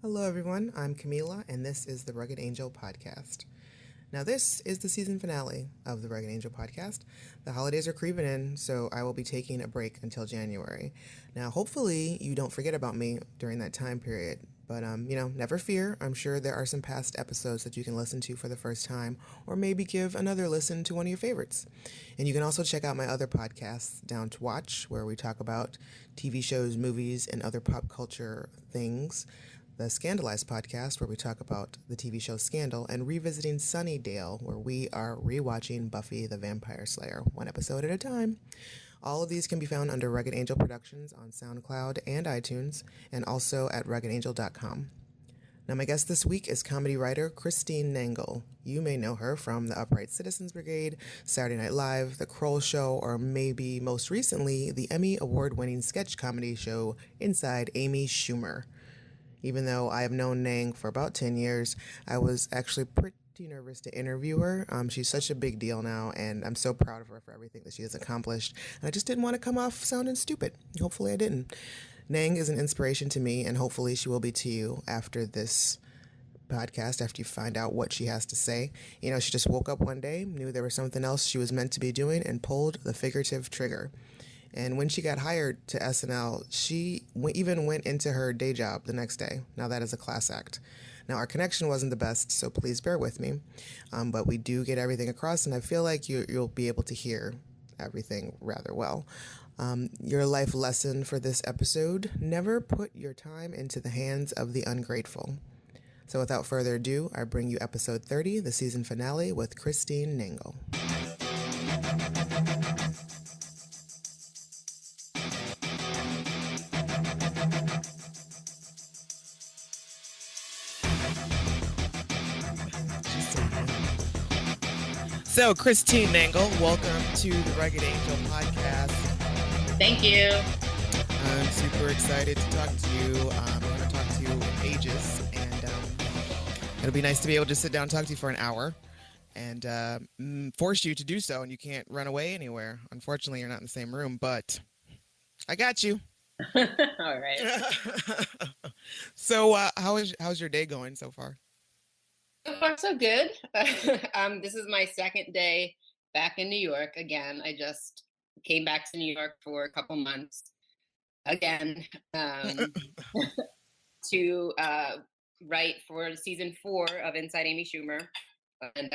Hello, everyone. I'm Kahmeela, and this is the Rugged Angel Podcast. Now, this is the season finale of the Rugged Angel Podcast. The holidays are creeping in, so I will be taking a break until January. Now, hopefully, you don't forget about me during that time period. But, never fear. I'm sure there are some past episodes that you can listen to for the first time, or maybe give another listen to one of your favorites. And you can also check out my other podcasts, Down to Watch, where we talk about TV shows, movies, and other pop culture things. The Scandalized podcast, where we talk about the TV show Scandal, and Revisiting Sunnydale, where we are rewatching Buffy the Vampire Slayer, one episode at a time. All of these can be found under Rugged Angel Productions on SoundCloud and iTunes, and also at ruggedangel.com. Now, my guest this week is comedy writer Christine Nangle. You may know her from the Upright Citizens Brigade, Saturday Night Live, The Kroll Show, or maybe most recently, the Emmy award-winning sketch comedy show Inside Amy Schumer. Even though I have known Nang for about 10 years, I was actually pretty nervous to interview her. She's such a big deal now, and I'm so proud of her for everything that she has accomplished. And I just didn't want to come off sounding stupid. Hopefully I didn't. Nang is an inspiration to me, and hopefully she will be to you after this podcast, after you find out what she has to say. You know, she just woke up one day, knew there was something else she was meant to be doing, and pulled the figurative trigger. And when she got hired to SNL, she even went into her day job the next day. Now that is a class act. Now our connection wasn't the best, so please bear with me. But we do get everything across, and I feel like you'll be able to hear everything rather well. Your life lesson for this episode: never put your time into the hands of the ungrateful. So without further ado, I bring you episode 30, the season finale with Christine Nangle. So, Christine Nangle, welcome to the Rugged Angel Podcast. Thank you. I'm super excited to talk to you. I'm going to talk to you in ages, and it'll be nice to be able to sit down and talk to you for an hour and force you to do so, and you can't run away anywhere. Unfortunately, you're not in the same room, but I got you. All right. So, how's your day going so far? So far, so good. This is my second day back in New York again. I just came back to New York for a couple months again to write for season 4 of Inside Amy Schumer. And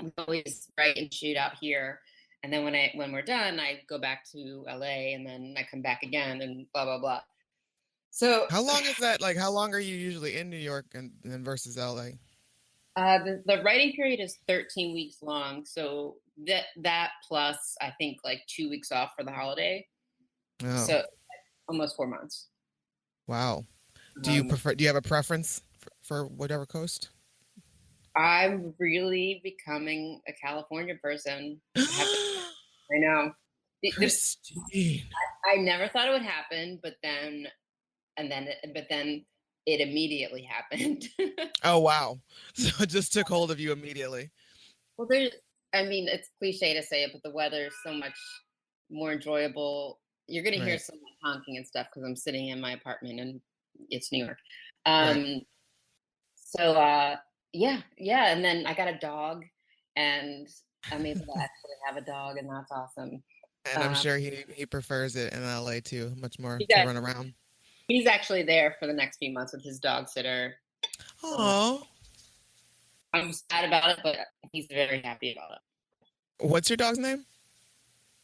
we always write and shoot out here. And then when we're done, I go back to LA, and then I come back again, and blah blah blah. So how long is that? Like, how long are you usually in New York and versus LA? The writing period is 13 weeks long. So that plus, I think, like 2 weeks off for the holiday. Oh. So almost 4 months. Wow. Do you have a preference for whatever coast? I'm really becoming a California person. I know. Christine. I never thought it would happen, but then it immediately happened. Oh, wow. So it just took hold of you immediately. Well, it's cliche to say it, but the weather is so much more enjoyable. You're going to hear some honking and stuff because I'm sitting in my apartment and it's New York. So, yeah. And then I got a dog, and I'm able to actually have a dog, and that's awesome. And I'm sure he prefers it in LA too, much more to run around. He's actually there for the next few months with his dog sitter. Oh, I'm sad about it, but he's very happy about it. What's your dog's name?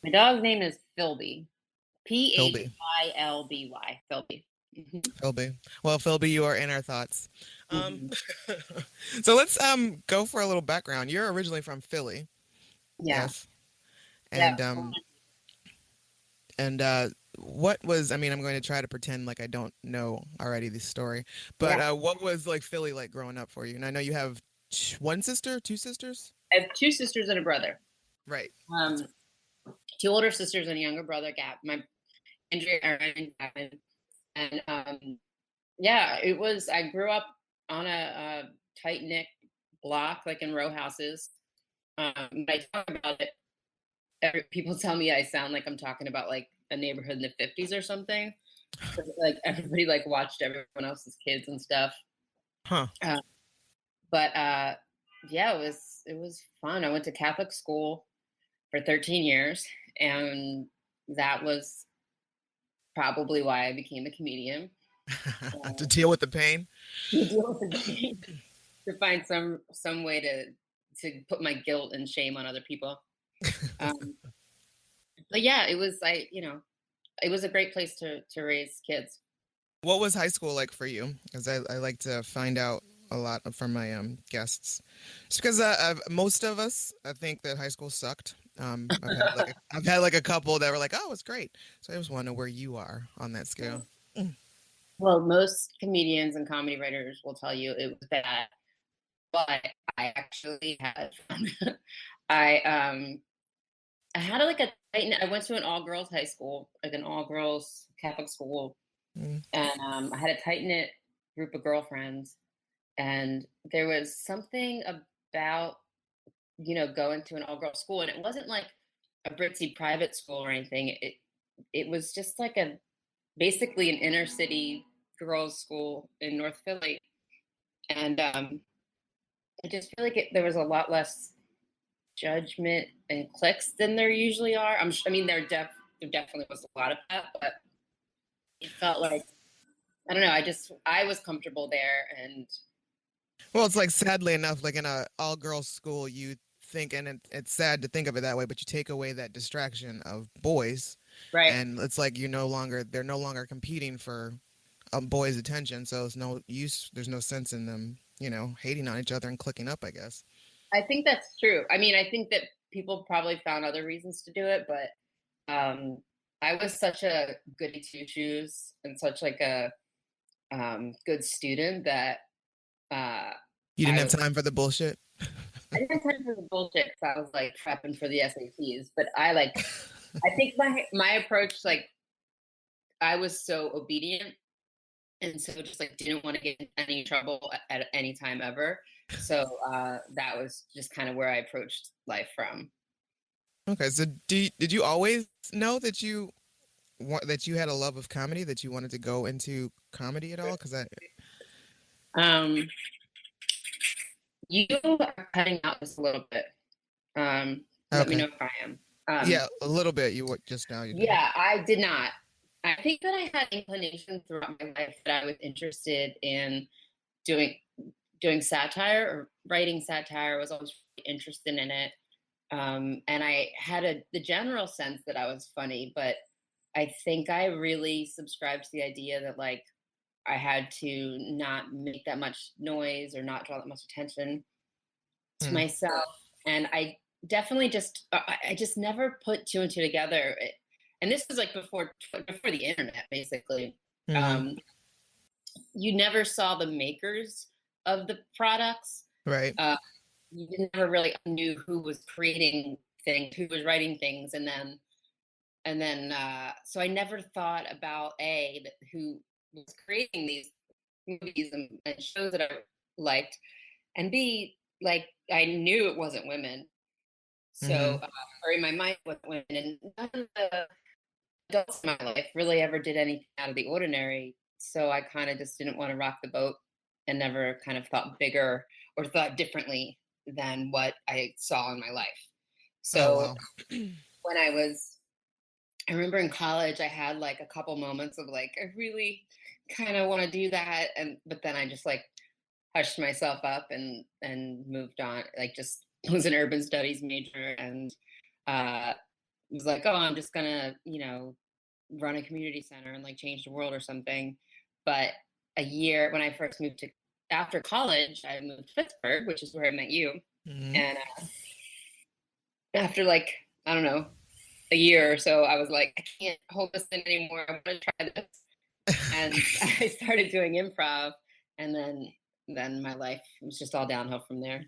My dog's name is Philby. Philby. Philby. Philby. Philby. Well, Philby, you are in our thoughts. So let's go for a little background. You're originally from Philly. Yeah. Yes. And what was, I'm going to try to pretend like I don't know already this story, but what was like Philly like growing up for you? And I know you have two sisters? I have 2 sisters and a brother. Right. 2 older sisters and a younger brother, Andrea, Aaron, Gavin. And it was, I grew up on a tight-knit block, like in row houses. When I talk about it, people tell me I sound like I'm talking about like a neighborhood in the 50s or something. Like everybody like watched everyone else's kids and stuff. Huh. Uh, but yeah, it was fun. I went to Catholic school for 13 years, and that was probably why I became a comedian. To deal with the pain. To deal with the pain, to find some way to put my guilt and shame on other people. Um, but yeah, it was it was a great place to raise kids. What was high school like for you? Because I like to find out a lot from my guests. Just because most of us, I think that high school sucked. I've had like a couple that were like, oh, it's great. So I just want to know where you are on that scale. Well, most comedians and comedy writers will tell you it was bad, but I actually had fun. I I had like a I went to an all girls high school, like an all girls Catholic school, Mm. and I had a tight knit group of girlfriends, and there was something about going to an all girls school, and it wasn't like a Britzy private school or anything. It was just like a basically an inner city girls school in North Philly, and I just feel like there was a lot less judgment and cliques than there usually are. I mean, there definitely was a lot of that, but it felt like I don't know. I was comfortable there, and Well, it's like sadly enough, like in a all girls school, you think, and it's sad to think of it that way, but you take away that distraction of boys, right. and it's like they're no longer competing for boys' attention, so it's no use. There's no sense in them, hating on each other and clicking up, I guess. I think that's true. I mean, I think that people probably found other reasons to do it, but I was such a goody two shoes and such like a good student that You didn't I have was. time for the bullshit. I didn't have time for the bullshit because I was like prepping for the SATs. But I think my approach, like, I was so obedient and so just like didn't want to get in any trouble at any time ever. So that was just kind of where I approached life from. Okay, so did you always know that that you had a love of comedy, that you wanted to go into comedy at all? Because Um, you are cutting out just a little bit. Let me okay, know if I am. yeah, a little bit. You were just now. You did. Yeah, I did not. I think that I had inclination throughout my life that I was interested in doing doing satire or writing satire. I was always really interested in it. And I had the general sense that I was funny, but I think I really subscribed to the idea that like I had to not make that much noise or not draw that much attention to Hmm. myself. And I definitely I just never put two and two together. And this was like before the internet, basically. Mm-hmm. Um, you never saw the makers of the products. Right. You never really knew who was creating things, who was writing things, and then so I never thought about who was creating these movies and shows that I liked, and B, like I knew it wasn't women, Mm-hmm. so or in my mind it wasn't women, and none of the adults in my life really ever did anything out of the ordinary. So I kind of just didn't want to rock the boat and never kind of thought bigger or thought differently than what I saw in my life. Oh So wow. when I remember in college, I had like a couple moments of like, I really kind of want to do that. But then I just like hushed myself up and moved on. Like just was an urban studies major and uh, was like, oh, I'm just gonna, run a community center and like change the world or something. But a year when I first moved to after college, I moved to Pittsburgh, which is where I met you. Mm-hmm. And after like, I don't know, a year or so, I was like, I can't hold this in anymore. I want to try this. And I started doing improv, and then my life was just all downhill from there.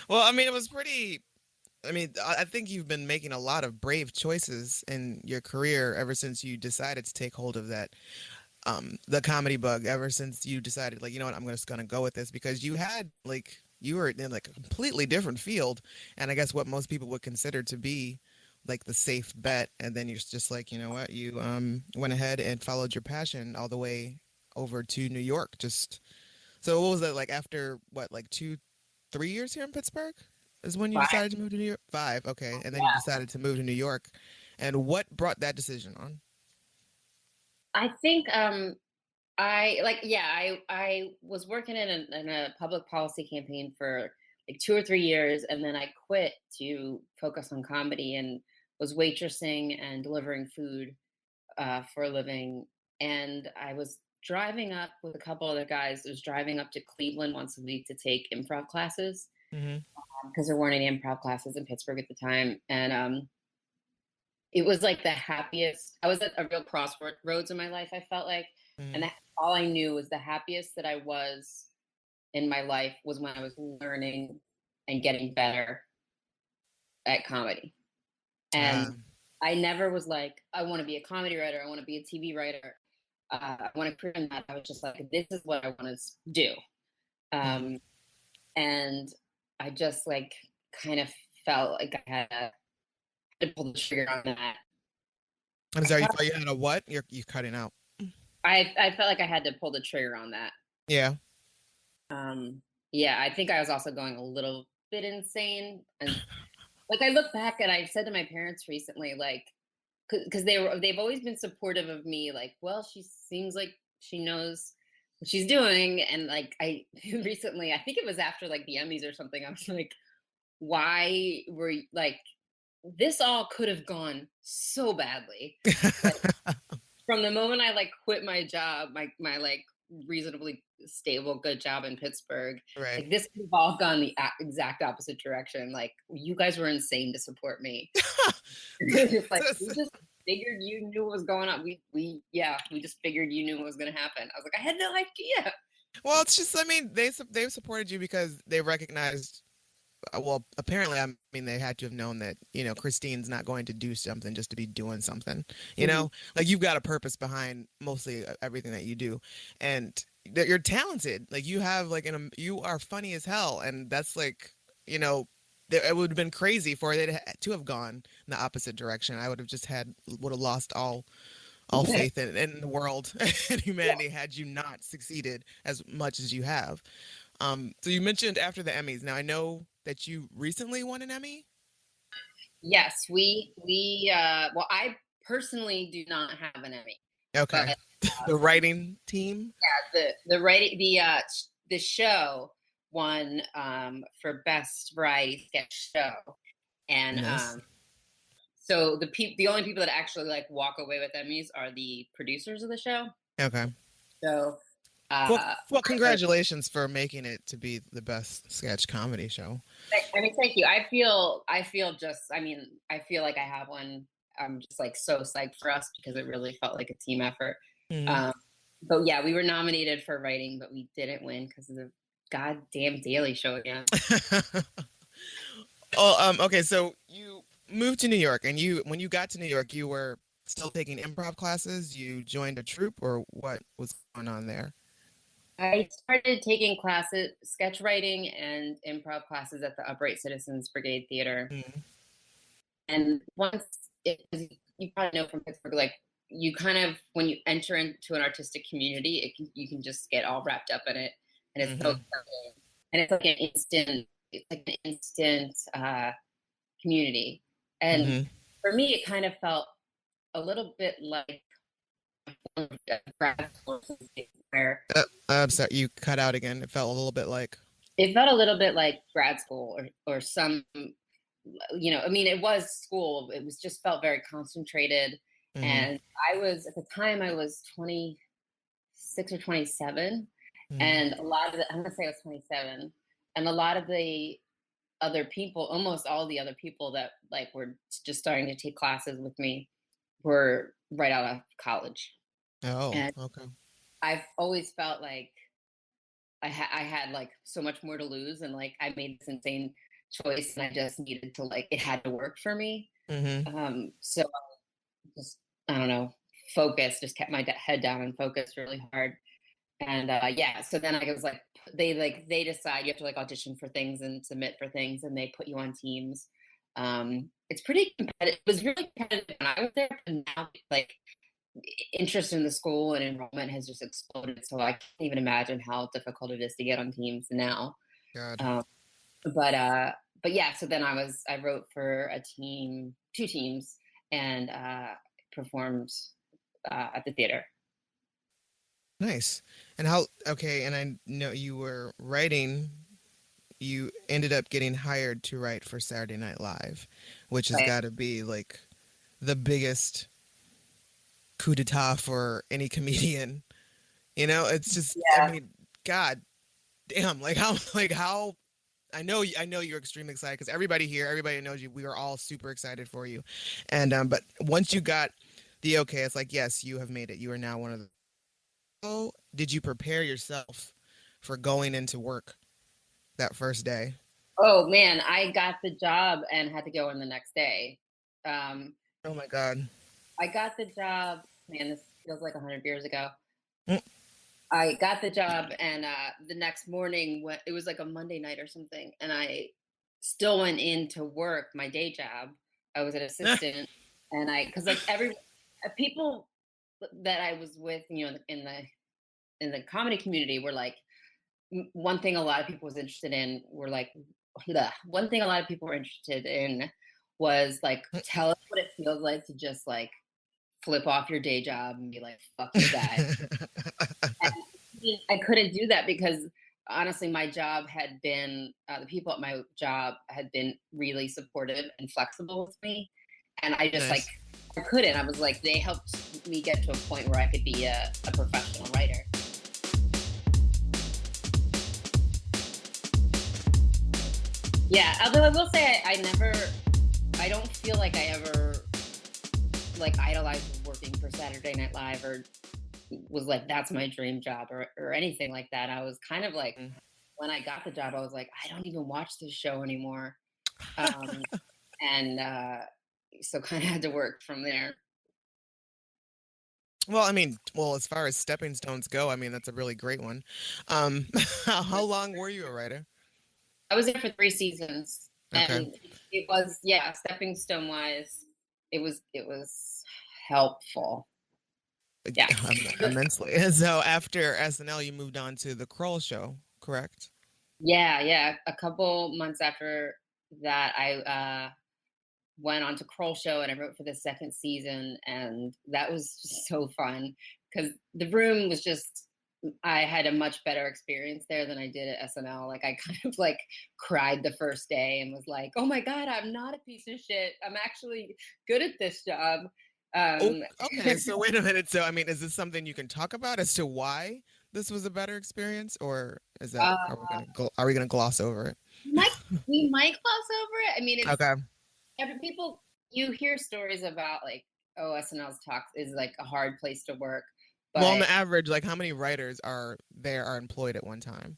Well, I mean, it was pretty. I mean, I think you've been making a lot of brave choices in your career ever since you decided to take hold of that, the comedy bug. Ever since you decided, like, you know what, I'm just gonna go with this because you were in like a completely different field, and I guess what most people would consider to be like the safe bet, and then you're just like, you know what, you went ahead and followed your passion all the way over to New York. Just so what was that like after what, like 3 years here in Pittsburgh is when you But decided to move to New York? 5, okay, and then you yeah, decided to move to New York, and what brought that decision on? I think I was working in a public policy campaign for like 2 or 3 years, and then I quit to focus on comedy and was waitressing and delivering food for a living. And I was driving up with a couple other guys. I was driving up to Cleveland once a week to take improv classes Mm-hmm. because there weren't any improv classes in Pittsburgh at the time. And it was like the happiest. I was at a real crossroads in my life, I felt like. And Mm-hmm. all I knew was the happiest that I was in my life was when I was learning and getting better at comedy. And I never was like, I want to be a comedy writer. I want to be a TV writer. I want to career in that. I was just like, this is what I want to do. Mm-hmm. And I just like kind of felt like I had to pull the trigger on that. I'm I sorry, you felt, thought you had a what? You're cutting out. I felt like I had to pull the trigger on that. Yeah. Yeah, I think I was also going a little bit insane. And like I look back and I said to my parents recently, like, because they've always been supportive of me, like, well, she seems like she knows what she's doing. And like I recently, I think it was after like the Emmys or something, I was like, why were you like, this all could have gone so badly. Like from the moment I like quit my job, my like reasonably stable good job in Pittsburgh, Right. like this could have all gone the exact opposite direction. Like you guys were insane to support me. It's like we just figured you knew what was going on. We just figured you knew what was going to happen. I was like, I had no idea. Well, it's just, I mean, they've supported you because they recognized, well, apparently, I mean, they had to have known that, you know, Christine's not going to do something just to be doing something, you Mhm. know, like you've got a purpose behind mostly everything that you do, and that you're talented. Like you have like you are funny as hell, and that's like, you know, it would have been crazy for it to have gone in the opposite direction. I would have lost all faith in the world and humanity had you not succeeded as much as you have. So you mentioned after the Emmys. Now I know that you recently won an Emmy. Yes, well, I personally do not have an Emmy, Okay. but The writing team. the show won for best variety sketch show, and Nice. so the only people that actually like walk away with Emmys are the producers of the show. Okay. So Well, uh, well, congratulations for making it to be the best sketch comedy show. I mean, thank you. I feel like I have one. I'm just like so psyched for us because it really felt like a team effort. Mhm. Um, but yeah, we were nominated for writing, but we didn't win because of the goddamn Daily Show again. Oh, okay. So you moved to New York, and when you got to New York, you were still taking improv classes. You joined a troupe, or what was going on there? I started taking classes, sketch writing and improv classes at the Upright Citizens Brigade Theater. Mhm. And once you probably know from Pittsburgh, like you kind of when you enter into an artistic community, you can just get all wrapped up in it, and it's so Mhm. exciting. And it's like an instant community. And Mhm. for me, it kind of felt a little bit like grad school, where I'm sorry, you cut out again. It felt a little bit like. it felt a little bit like grad school or some, I mean, it was school. It was just felt very concentrated. Mhm. And at the time, I was 26 or 27. Mhm. And I'm going to say I was 27. And a lot of the other people, almost all the other people that like were just starting to take classes with me were right out of college. Oh, And okay. I've always felt like I had like so much more to lose, and like I made this insane choice, and I just needed to like it had to work for me. Mhm. So just I don't know, focus, just kept my head down and focused really hard. And yeah, so then I was like, they decide you have to like audition for things and submit for things, and they put you on teams. It's pretty competitive. It was really competitive when I was there, but now like interest in the school and enrollment has just exploded. So I can't even imagine how difficult it is to get on teams now. God. Um, but yeah, so then I wrote for a team, two teams, and performed at the theater. Nice. And and I know you were writing, you ended up getting hired to write for Saturday Night Live, which has Right. got to be like the biggest coup d'etat for any comedian. It's just, I Yeah. mean, God damn, like how I know you're extremely excited because everybody here, everybody knows you. We are all super excited for you. And but once you got the okay, it's like, yes, you have made it. You are now one of the. How did you prepare yourself for going into work that first day? Oh man, I got the job and had to go in the next day. Um, Oh my God. I got the job. Man, this feels like 100 years ago. Mm. I got the job, and the next morning, when it was like a Monday night or something, and I still went in to work my day job. I was an assistant, and because like every people that I was with, in the comedy community, were like one thing a lot of people was interested in were like one thing a lot of people were interested in was like tell us what it feels like to just like flip off your day job and be like fuck you guys. I couldn't do that because honestly, my job had been the people at my job had been really supportive and flexible with me, and I just like Nice. I couldn't. I was like they helped me get to a point where I could be a professional writer. Yeah, although I will say I don't feel like I ever like idolized working for Saturday Night Live or was like that's my dream job or anything like that. I was kind of like Mm. when I got the job, I was like, I don't even watch this show anymore. Um, and so kind of had to work from there. Well, I mean, well, as far as stepping stones go, I mean, that's a really great one. Um, how long were you a writer? I was there for 3 seasons, Okay. and it was yeah, stepping stone wise, it was helpful. Yeah. Immensely. So after SNL, you moved on to the Kroll Show, correct? Yeah, yeah. A couple months after that, I went on to Kroll Show and I wrote for the second season, and that was just so fun because the room was just. I had a much better experience there than I did at SNL. Like I kind of like cried the first day and was like, "Oh my god, I'm not a piece of shit. I'm actually good at this job." Oh, Um, okay. So wait a minute. So I mean, is this something you can talk about as to why this was a better experience, or is that uh, are we gonna gloss over it? might we might gloss over it. I mean, it's Okay. every people you hear stories about like oh SNL's talk is like a hard place to work, Well, on but the average, like how many writers are employed at one time?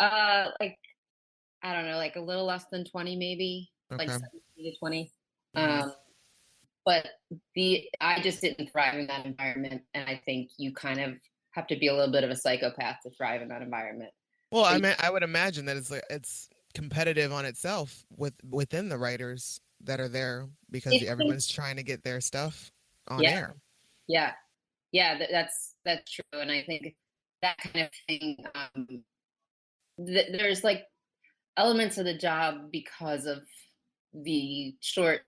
like I don't know, like a little less than 20 maybe, like Okay. 17 to 20. Hmm. Um, but the I just didn't thrive in that environment, and I think you kind of have to be a little bit of a psychopath to thrive in that environment. Well, But I mean, I would imagine that it's competitive on itself within the writers that are there because it's everyone's trying to get their stuff on yeah, air. yeah, yeah. That's true, and I think that kind of thing. There's like elements of the job because of the short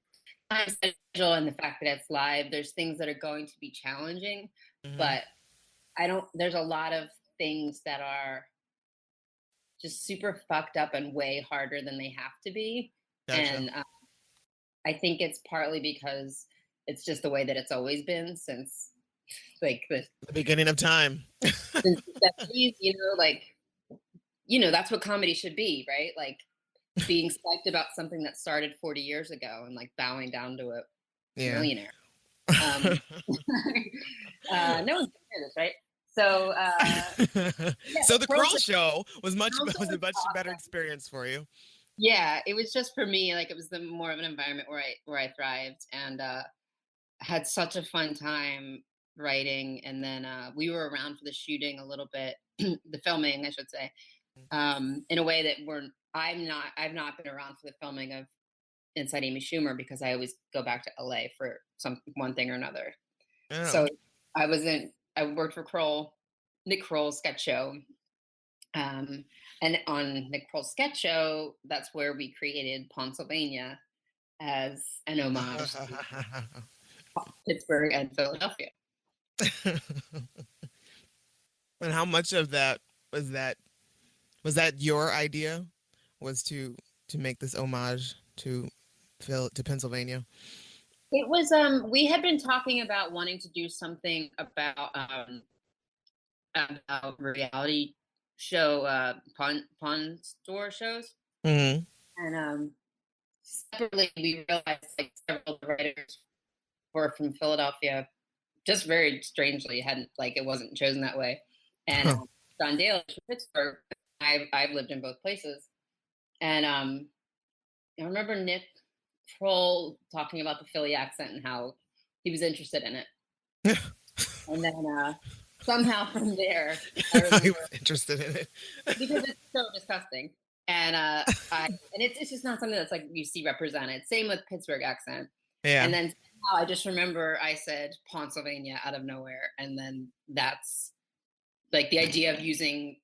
time schedule and the fact that it's live. There's things that are going to be challenging, Hmm. but I don't. There's a lot of things that are just super fucked up and way harder than they have to be. Gotcha. And I think it's partly because it's just the way that it's always been since like The beginning of time. since the 70s, like that's what comedy should be, right? Like being psyched about something that started 40 years ago and like bowing down to a Yeah. millionaire. Um, no one's gonna hear this, right? So yeah, So the the Kroll Kroll Show Show was a was much better awesome. experience for you. Yeah, it was just for me, like it was the more of an environment where I thrived and had such a fun time writing. And then we were around for the shooting a little bit, the filming, I should say, in a way that I've not been around for the filming of Inside Amy Schumer because I always go back to LA for one thing or another. Oh. So I worked for Nick Kroll's sketch show. And on Nick Kroll's sketch show, that's where we created Pennsylvania as an homage to Pittsburgh and Philadelphia. And how much of that was that your idea, was to make this homage to Pennsylvania? It was we had been talking about wanting to do something about reality show pawn store shows. Mm-hmm. And separately we realized like several of the writers were from Philadelphia, just very strangely it wasn't chosen that way. And John Daly from Pittsburgh. I've lived in both places, and I remember Nick Kroll talking about the Philly accent and how he was interested in it. And then somehow from there, I was interested in it because it's so disgusting, and it's just not something that's like you see represented. Same with Pittsburgh accent. Yeah. And then I just remember I said Pennsylvania out of nowhere, and then that's like the idea of using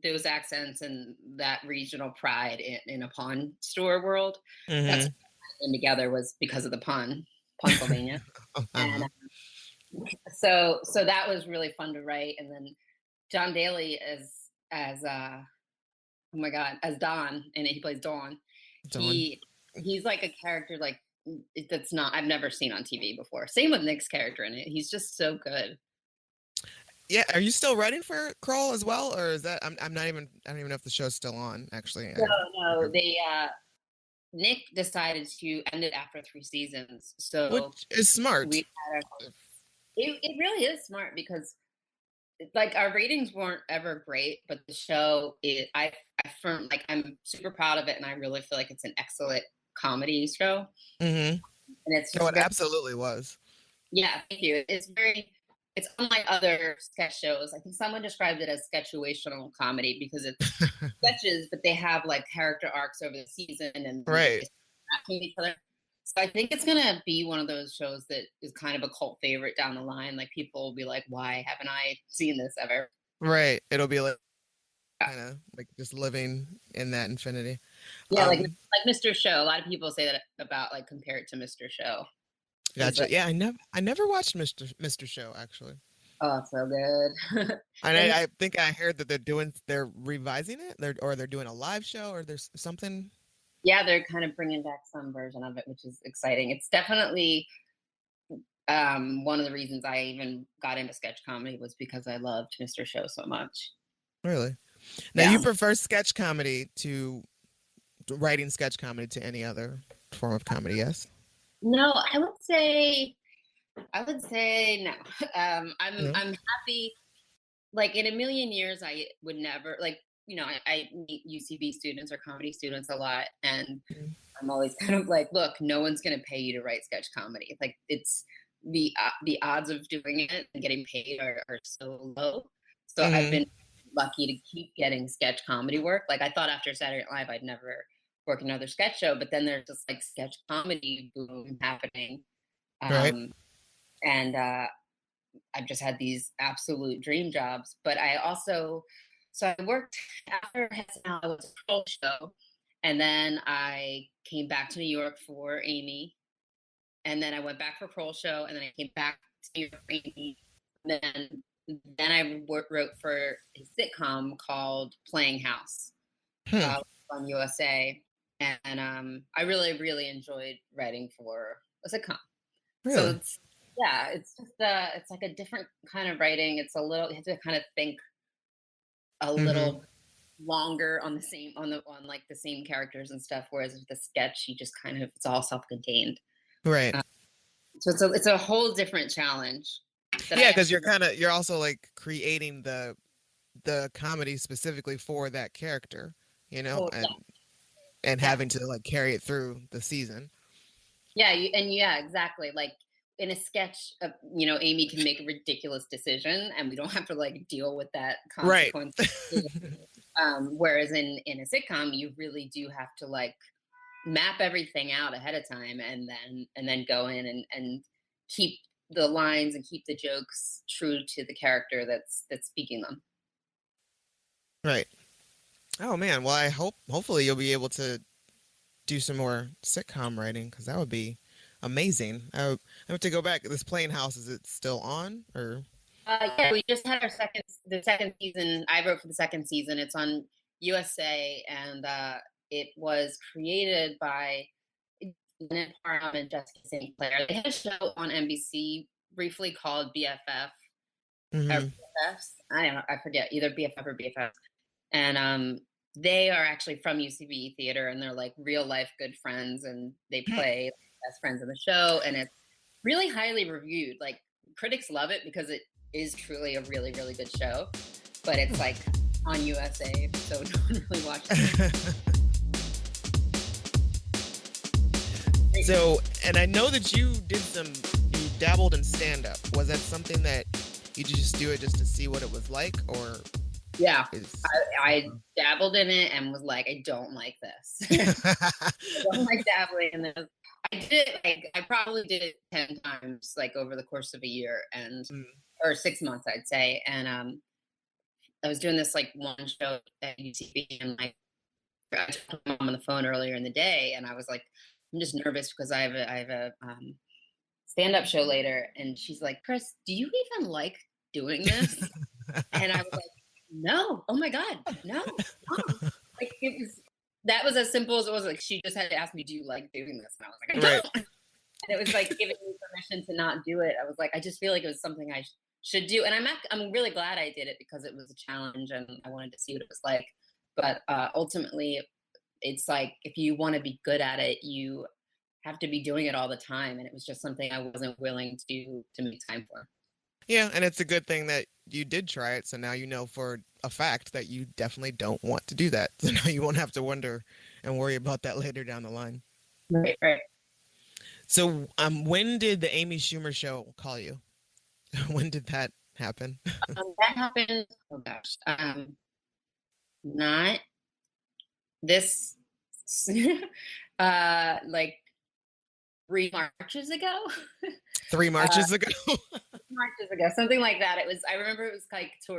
those accents and that regional pride in a pawn store world. Mm-hmm. That's what came together was because of the pawn, Pennsylvania. And so that was really fun to write. And then John Daly as oh my God, as Don, and he plays Dawn. He's like a character like that's not I've never seen on TV before. Same with Nick's character in it. He's just so good. Yeah, are you still writing for Kroll as well, or is that I don't even know if the show's still on actually? No, they Nick decided to end it after 3 seasons. So which is smart. It really is smart because like our ratings weren't ever great, but the show I'm super proud of it, and I really feel like it's an excellent comedy show. Mm-hmm. And it's it absolutely was. Yeah, thank you. It's unlike other sketch shows. I think someone described it as sketchuational comedy because it's sketches, but they have like character arcs over the season and right each other. So I think it's gonna be one of those shows that is kind of a cult favorite down the line. Like people will be like, "Why haven't I seen this ever?" Right. It'll be like kind of like just living in that infinity. Yeah, like Mr. Show. A lot of people say that about like compare it to Mr. Show. Gotcha. Yeah, I never watched Mr. Show actually. Oh, it's so good. And I think I heard that they're revising it, they're doing a live show, or there's something. Yeah, they're kind of bringing back some version of it, which is exciting. It's definitely one of the reasons I even got into sketch comedy was because I loved Mr. Show so much. Really? Now you prefer sketch comedy to writing sketch comedy to any other form of comedy? Yes. No, I would say no. I'm happy. Like in a million years, I would never I meet UCB students or comedy students a lot, and I'm always kind of like, look, no one's going to pay you to write sketch comedy. Like it's the odds of doing it and getting paid are so low. So I've been lucky to keep getting sketch comedy work. Like I thought after Saturday Night Live, I'd never work another sketch show, but then there's just like sketch comedy boom happening. Right. And I've just had these absolute dream jobs. But I worked after SNL, I was a Kroll Show, and then I came back to New York for Amy, and then I went back for Kroll Show, and then I came back to New York for Amy, and then I wrote for a sitcom called Playing House on USA. And I really, really enjoyed writing for a sitcom. Really? So it's just it's like a different kind of writing. It's a little, you have to kind of think a little longer on the same characters and stuff. Whereas with the sketch, you just kind of, it's all self-contained. Right. So it's a whole different challenge. Yeah, because you're also like creating the comedy specifically for that character, and having to like carry it through the season. Yeah, exactly. Like in a sketch, Amy can make a ridiculous decision, and we don't have to like deal with that consequence. Right. Whereas in a sitcom, you really do have to like map everything out ahead of time and then go in and keep the lines and keep the jokes true to the character that's speaking them. Right. Oh man. Well, hopefully you'll be able to do some more sitcom writing because that would be amazing. I have to go back. This Playing House, is it still on or? Yeah, we just had the second season. I wrote for the second season. It's on USA, and it was created by Lynn Parham and Jessica St. Clair. They had a show on NBC briefly called BFF or Mm-hmm. BFFs. I don't know. I forget, either BFF or BFFs. And they are actually from UCB theater, and they're like real life good friends, and they play best friends in the show, and it's really highly reviewed. Like critics love it because it is truly a really, really good show, but it's like on USA, so no one really watches it. So, and I know that you dabbled in stand-up. Was that something that you just do it just to see what it was like, or? Yeah, I dabbled in it and was like, I don't like this. I don't like dabbling in this. I did it, like, I probably did it 10 times, like, over the course of a year or 6 months, I'd say. And I was doing this, like, one show at UCB, and, like, I talked to my mom on the phone earlier in the day, and I was like, I'm just nervous because I have a stand-up show later. And she's like, Chris, do you even like doing this? And I was like, no, oh my God, no. Like that was as simple as it was. Like she just had to ask me, do you like doing this? And I was like, I don't. And it was like giving me permission to not do it. I was like, I just feel like it was something I should do. And I'm really glad I did it because it was a challenge and I wanted to see what it was like. But ultimately, it's like if you want to be good at it, you have to be doing it all the time. And it was just something I wasn't willing to make time for. Yeah, and it's a good thing that you did try it, so now you know for a fact that you definitely don't want to do that. So now you won't have to wonder and worry about that later down the line. Right. So, when did the Amy Schumer show call you? When did that happen? That happened. Oh gosh, not this. Like 3 Marches ago. 3 Marches ago. Marches ago, something like that. It was. I remember it was like it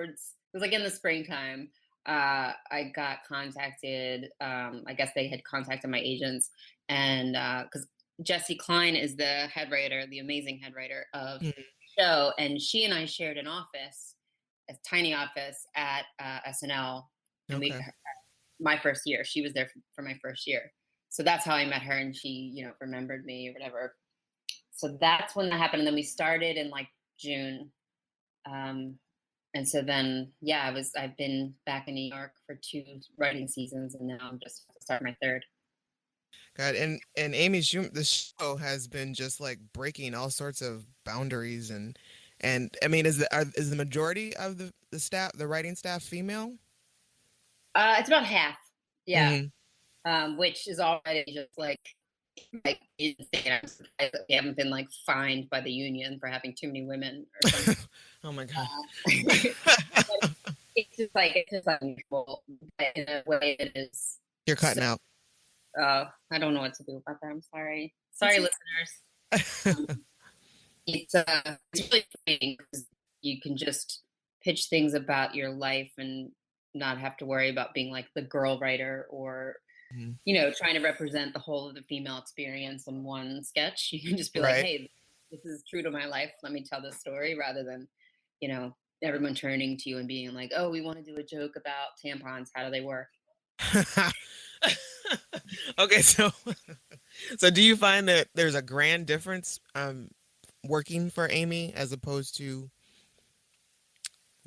was like in the springtime. I got contacted. I guess they had contacted my agents, and because Jessie Klein is the head writer, the amazing head writer of the show, and she and I shared an office, a tiny office at SNL. And Okay. my first year, she was there for my first year, so that's how I met her, and she, remembered me or whatever. So that's when that happened, and then we started in like June. And so then, yeah, I've been back in New York for 2 writing seasons, and now I'm just starting my 3rd. God, and Amy Schumer, the show has been just like breaking all sorts of boundaries, and I mean, is the majority of the staff, the writing staff, female? It's about half, yeah. Mm-hmm. Which is already just like insane. I'm surprised that we haven't been like fined by the union for having too many women or something. Oh my God. It's just unusual in a way that is. You're cutting out. I don't know what to do about that. I'm sorry. Sorry, listeners. It's really funny because you can just pitch things about your life and not have to worry about being like the girl writer or trying to represent the whole of the female experience in one sketch. You can just be like, hey, this is true to my life. Let me tell this story, rather than, everyone turning to you and being like, oh, we want to do a joke about tampons. How do they work? Okay, so do you find that there's a grand difference working for Amy as opposed to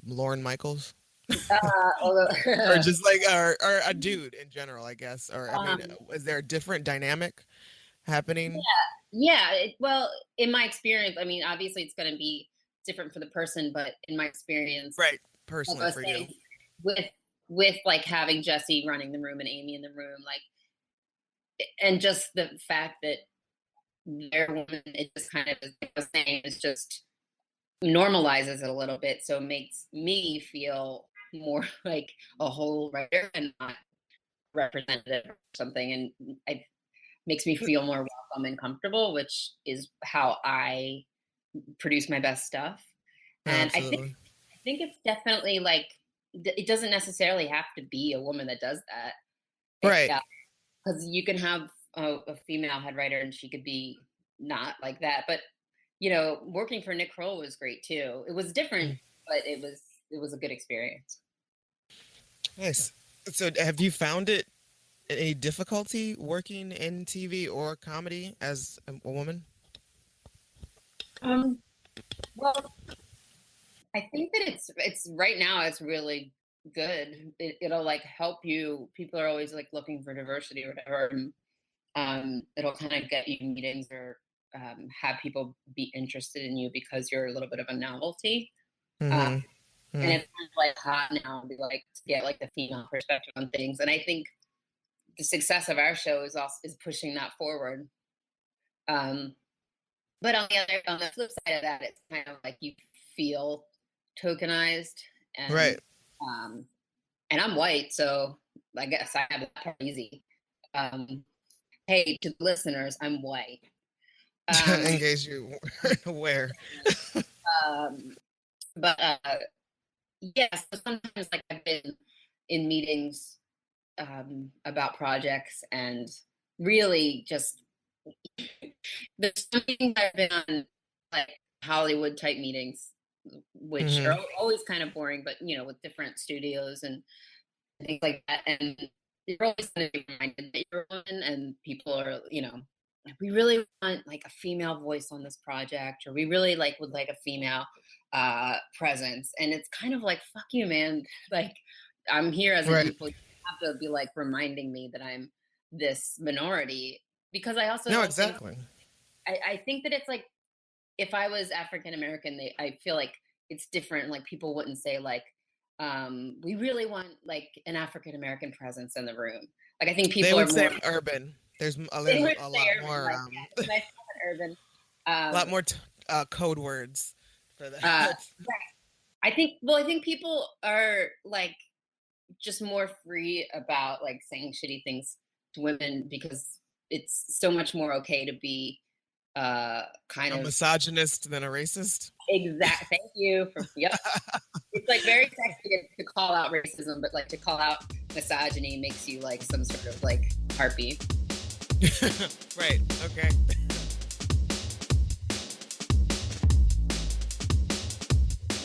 Lorne Michaels? Or just like or a dude in general, I guess, or I mean, is there a different dynamic happening? Yeah. Well, in my experience, I mean, obviously it's going to be different for the person, but in my experience, right, personally for you, with like having Jessie running the room and Amy in the room, like, and just the fact that they're women, it just kind of, like I was saying, it's just normalizes it a little bit, so it makes me feel more like a whole writer and not representative or something. And makes me feel more welcome and comfortable, which is how I produce my best stuff. And Absolutely. I think it's definitely like it doesn't necessarily have to be a woman that does that. Right. Yeah, because you can have a female head writer and she could be not like that. But working for Nick Kroll was great too. It was different, but it was a good experience. Nice. So have you found it any difficulty working in TV or comedy as a woman? Well, I think that it's right now it's really good. It'll like help you. People are always like looking for diversity or whatever. And, it'll kind of get you meetings or have people be interested in you because you're a little bit of a novelty. Uh, Mm-hmm. and it's kind of like hot now to like to get like the female perspective on things. And I think the success of our show is pushing that forward. Um, but on the flip side of that, it's kind of like you feel tokenized Right. um, and I'm white, so I guess I have that part easy. Um, hey, to the listeners, I'm white. In case you weren't aware. um, but yeah, so sometimes like I've been in meetings about projects and really just there's some meetings I've been on like Hollywood type meetings, which are always kind of boring, but with different studios and things like that. And you're always going to be reminded that you're a woman, and people are, we really want like a female voice on this project, or we really would like a female presence. And it's kind of like, fuck you, man. Like, I'm here as an employee. You have to be like reminding me that I'm this minority, because I also don't exactly. I think that it's like, if I was African American, I feel like it's different. Like, people wouldn't say like, we really want like an African American presence in the room. Like, I think people they would are say more urban. There's a lot more urban. A lot more code words for that. I think people are like just more free about like saying shitty things to women, because it's so much more okay to be kind a of misogynist than a racist. Exact. Thank you for. Yep. It's like very sexy to call out racism, but like to call out misogyny makes you like some sort of like harpy. Right. Okay.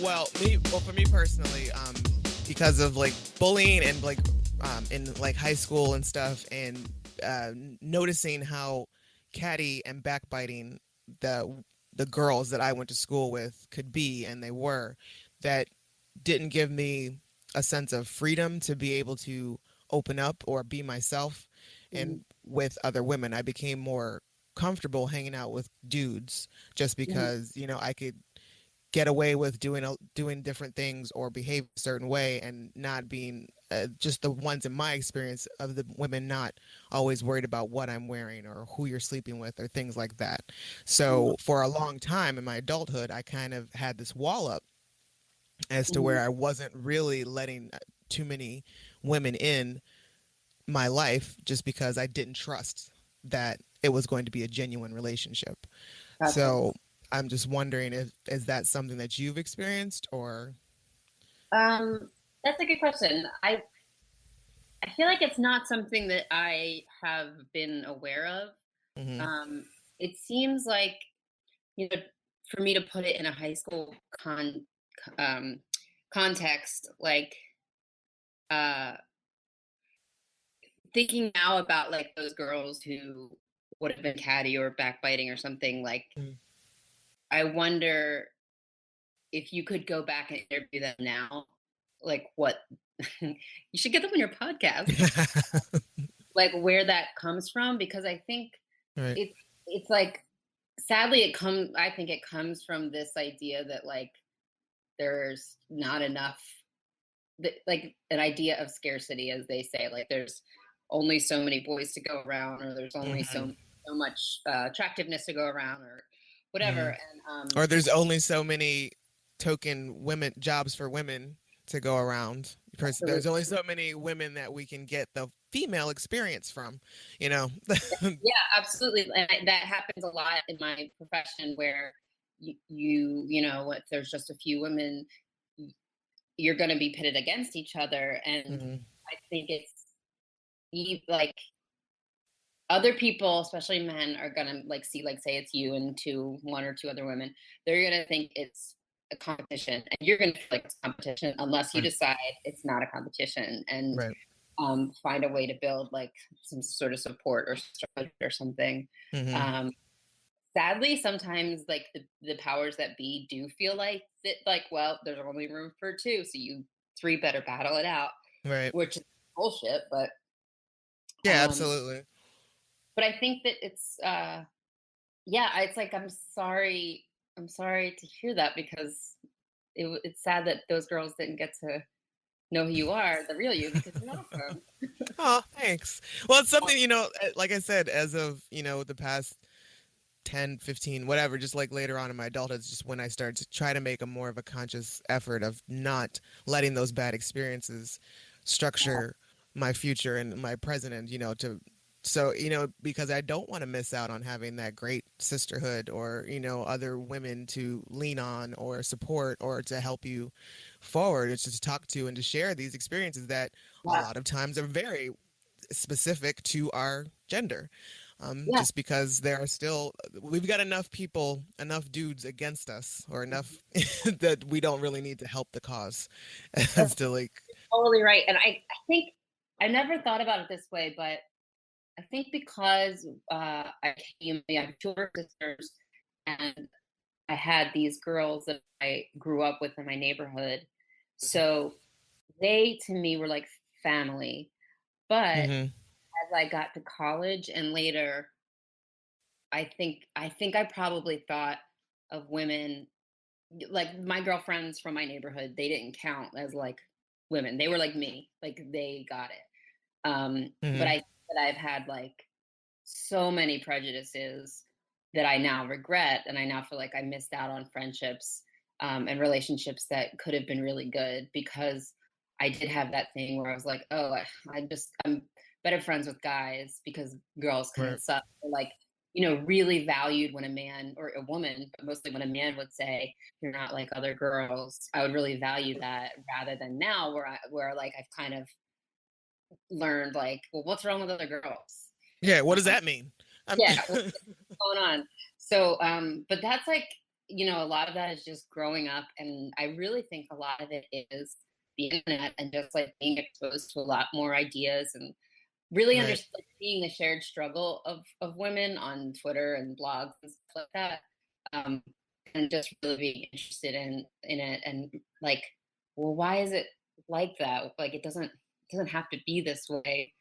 Well, for me personally, because of like bullying and like in like high school and stuff, and noticing how catty and backbiting the girls that I went to school with could be, and they were, that didn't give me a sense of freedom to be able to open up or be myself. And with other women, I became more comfortable hanging out with dudes, just because I could get away with doing different things or behave a certain way, and not being just the ones in my experience of the women not always worried about what I'm wearing or who you're sleeping with or things like that. So for a long time in my adulthood, I kind of had this wall up as to where I wasn't really letting too many women in my life, just because I didn't trust that it was going to be a genuine relationship. Gotcha. So I'm just wondering, is that something that you've experienced, or? That's a good question. I feel like it's not something that I have been aware of. It seems like, for me to put it in a high school context, like thinking now about like those girls who would have been catty or backbiting or something, like I wonder if you could go back and interview them now, like what you should get them on your podcast. Like where that comes from, because I think it's like, sadly I think it comes from this idea that like there's not enough, like an idea of scarcity, as they say, like there's only so many boys to go around, or there's only so much attractiveness to go around, or whatever. And or there's only so many token jobs for women to go around. There's only so many women that we can get the female experience from, Yeah, absolutely. And that happens a lot in my profession where if there's just a few women, you're going to be pitted against each other. And Hmm. I think like other people, especially men, are going to like see, like, say it's you and one or two other women. They're going to think it's a competition, and you're going to feel like it's competition unless you Right. decide it's not a competition and Right. find a way to build like some sort of support or something. Hmm. Um, Sadly, sometimes like the powers that be do feel like that, like, well, there's only room for two, so you three better battle it out, Right. which is bullshit. Yeah, Um, absolutely. but I think that yeah, it's like I'm sorry to hear that because it's sad that those girls didn't get to know who you are, the real you, because you're awesome. Oh, thanks. Well, it's something, like I said, as of, the past 10, 15, whatever, just like later on in my adulthood, it's just when I started to try to make a more of a conscious effort of not letting those bad experiences structure my future and my present, and, because I don't want to miss out on having that great sisterhood or, other women to lean on or support or to help you forward. It's just to talk to and to share these experiences that a Yeah, lot of times are very specific to our gender. yeah. Just because we've got enough people, enough dudes against us, or enough that we don't really need to help the cause as to like, Totally right. And I think I never thought about it this way, but I think because I have two older sisters, and I had these girls that I grew up with in my neighborhood. So they to me were like family. But hmm as I got to college and later, I think I probably thought of women like my girlfriends from my neighborhood, they didn't count as like women. They were like me. Like they got it. But hmm I that I've had like so many prejudices that I now regret, and I now feel like I missed out on friendships and relationships that could have been really good because I did have that thing where I was like, oh, I'm better friends with guys because girls kind right, of suck. Or like, really valued when a man or a woman, but mostly when a man would say, "You're not like other girls." I would really value that rather than now where like I've kind of learned like, well, what's wrong with other girls? yeah. What does Um, that mean? yeah, what's going on? So, but that's like, a lot of that is just growing up. And I really think a lot of it is the internet and just like being exposed to a lot more ideas and really Right. understanding the shared struggle of women on Twitter and blogs and stuff like that. Um, and just really being interested in it and like, well, why is it like that? Like it doesn't have to be this way.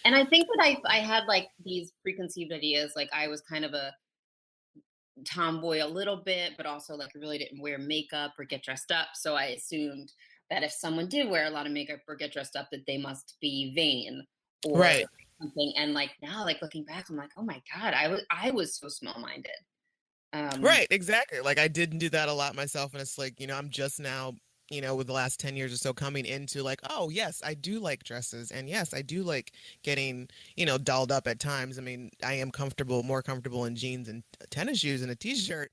And I think that I had like these preconceived ideas. Like I was kind of a tomboy a little bit, but also like really didn't wear makeup or get dressed up. So I assumed that if someone did wear a lot of makeup or get dressed up, that they must be vain or Right. something. And like now, like looking back, I'm like, oh my god, I was so small minded. Um, Right, exactly. Like I didn't do that a lot myself, and it's like, I'm just now, with the last 10 years or so coming into like, oh, yes, I do like dresses, and yes, I do like getting, dolled up at times. I mean, I am more comfortable in jeans and tennis shoes and a t-shirt,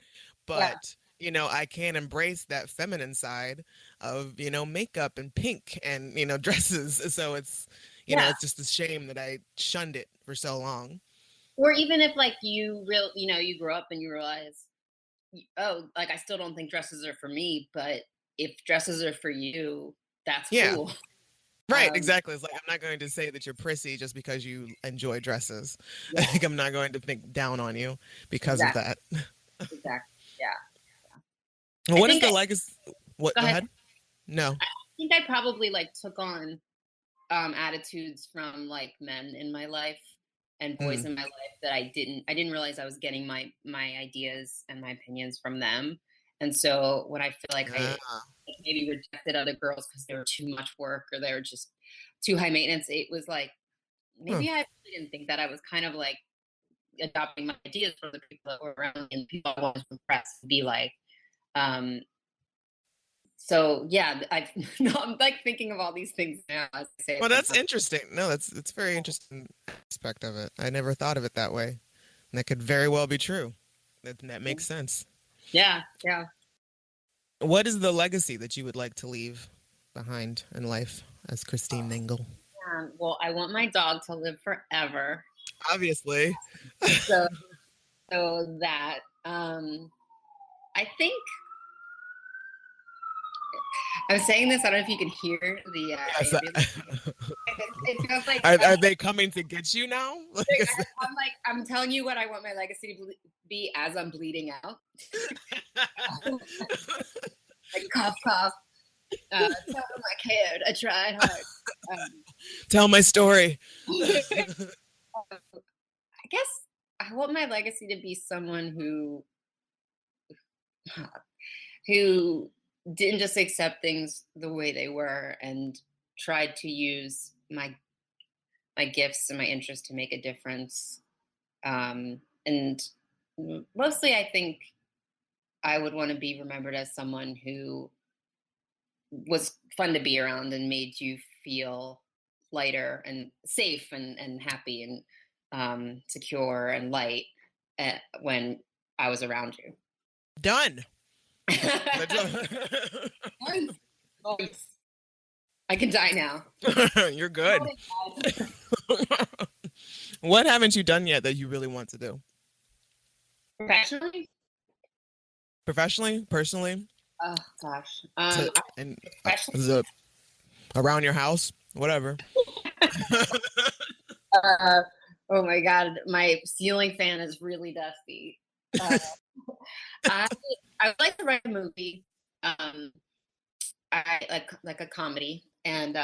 yeah, but I can embrace that feminine side of, makeup and pink and, dresses. So yeah. it's just a shame that I shunned it for so long. Or even if like you grow up and you realize, oh, like I still don't think dresses are for me, but if dresses are for you, that's Yeah. cool. Right, Um, exactly. It's like I'm not going to say that you're prissy just because you enjoy dresses. yeah, Like I'm not going to think down on you because of exactly, that. exactly. Yeah. I What is think the legacy? What? go Go ahead. ahead. No. I think I probably like took on attitudes from like men in my life and boys Mm. in my life that I didn't realize I was getting my ideas and my opinions from them. And so when I feel like I Ah. like, maybe rejected other girls because they were too much work or they were just too high maintenance, it was like Huh. maybe I really didn't think that. I was kind of like adopting my ideas from the people that were around me and the people I wanted to impress to be like, um, So yeah, I'm like thinking of all these things now as I say it Well, from that's interesting. No, that's very interesting aspect of it. I never thought of it that way. And that could very well be true. That makes sense. Yeah, yeah. What is the legacy that you would like to leave behind in life as Christine Oh, Nangle? well, I want my dog to live forever. Obviously. So that I think I'm saying this. I don't know if you can hear the Yes. ambulance. It feels like Are they coming to get you now? I'm telling you what I want my legacy to be as I'm bleeding out. Like cough, cough. Tell them I cared. I tried hard. Tell my story. I guess I want my legacy to be someone who didn't just accept things the way they were and tried to use my gifts and my interests to make a difference. And mostly, I think I would want to be remembered as someone who was fun to be around and made you feel lighter and safe and happy and secure and light when I was around you. Done. Nice. I can die now. You're good. What haven't you done yet that you really want to do? Professionally? Professionally? Personally? Oh gosh. And Professionally, around your house? Whatever. oh my god, my ceiling fan is really dusty. I would like to write a movie. I like a comedy, and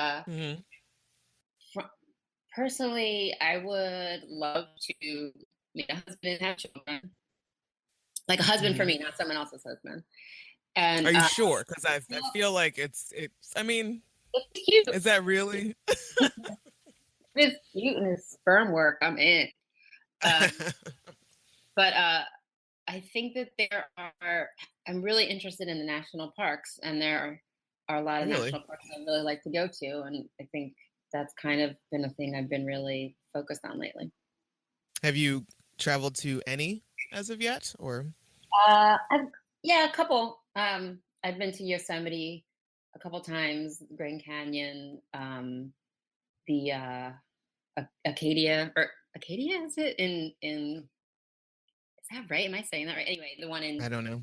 personally, I would love to meet a husband and have children. Like a husband for me, not someone else's husband. And are you sure? Because I feel like it's. I mean, it's cute. Is that really? It's cute and it's sperm work. I'm in. But I think that I'm really interested in the national parks, and there are a lot of national parks I'd really like to go to, and I think that's kind of been a thing I've been really focused on lately. Have you traveled to any as of yet, or? Yeah, a couple. I've been to Yosemite a couple times, Grand Canyon, the Acadia is it in is that right? Am I saying that right? Anyway, the one in I don't know.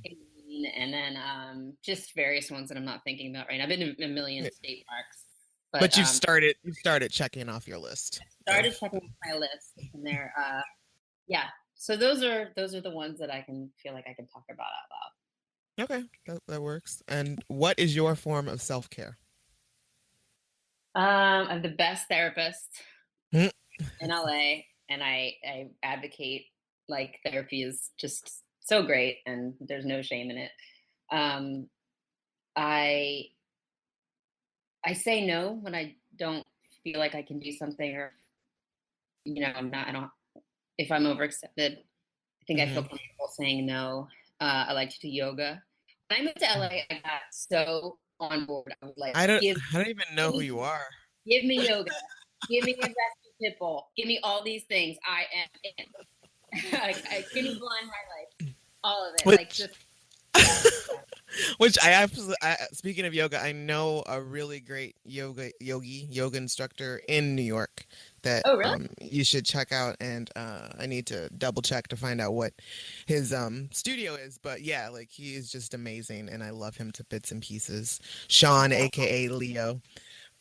And then just various ones that I'm not thinking about right now. I've been to a million state parks. But you started checking off your list. Started checking off my list, and there, yeah. So those are the ones that I can feel like I can talk about out loud. Okay, that works. And what is your form of self-care? I'm the best therapist in LA, and I advocate like therapy is just so great, and there's no shame in it. I say no when I don't feel like I can do something, or if I'm overaccepted, I think I feel comfortable saying no. I like to do yoga. When I moved to LA, I got so on board. I was like, I don't even know who you are. Give me yoga. Give me a rescue pit bull. Give me all these things. I am in. Give me blind highlights. All of it. Which speaking of yoga, I know a really great yoga instructor in New York that you should check out, and I need to double check to find out what his studio is. But yeah, like he is just amazing, and I love him to bits and pieces. Sean, aka Leo.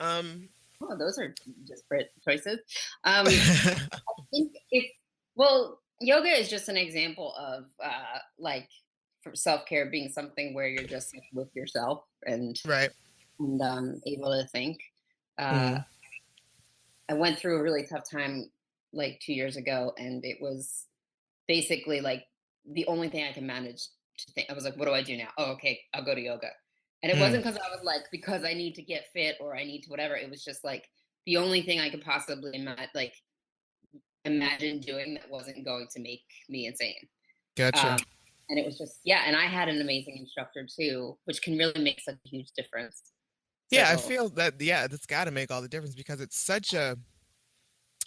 Those are disparate choices. I think yoga is just an example of for self-care being something where you're just with yourself and able to think. I went through a really tough time like 2 years ago, and it was basically like the only thing I can manage to think. I was like, what do I do now? Oh, okay, I'll go to yoga. And it wasn't because I was like, because I need to get fit or I need to whatever. It was just like the only thing I could possibly imagine doing that wasn't going to make me insane. Gotcha. And it was just, yeah. And I had an amazing instructor too, which can really make such a huge difference. Yeah, I So, feel that, yeah, that's got to make all the difference because it's such a,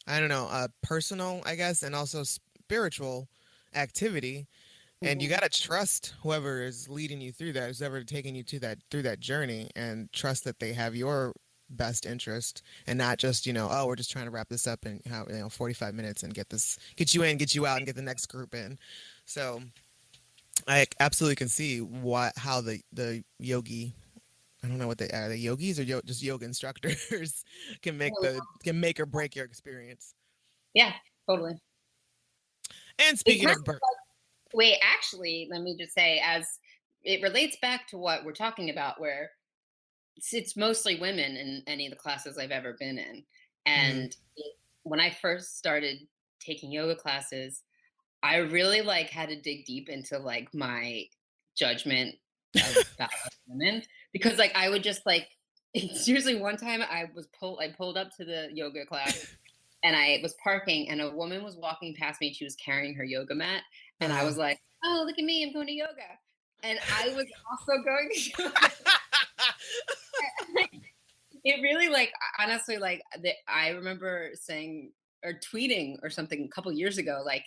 I don't know, a personal, I guess, and also spiritual activity. And you mhm. got to trust whoever is leading you through that, who's ever taking you to that, through that journey, and trust that they have your best interest and not just, oh, we're just trying to wrap this up in 45 minutes and get you in, get you out, and get the next group in. So I absolutely can see how the yogi, I don't know what they are, the yogis or just yoga instructors can make or break your experience. Yeah, totally. And It speaking kind of of, wait, actually, let me just say, as it relates back to what we're talking about, where it's mostly women in any of the classes I've ever been in. Mhm. And when I first started taking yoga classes, I really like had to dig deep into like my judgment about women, because like I would just like it's usually one time I pulled up to the yoga class and I was parking and a woman was walking past me and she was carrying her yoga mat and I Uh, was like, "Oh, look at me, I'm going to yoga." And I was also going to yoga. It really like honestly like I remember saying or tweeting or something a couple years ago like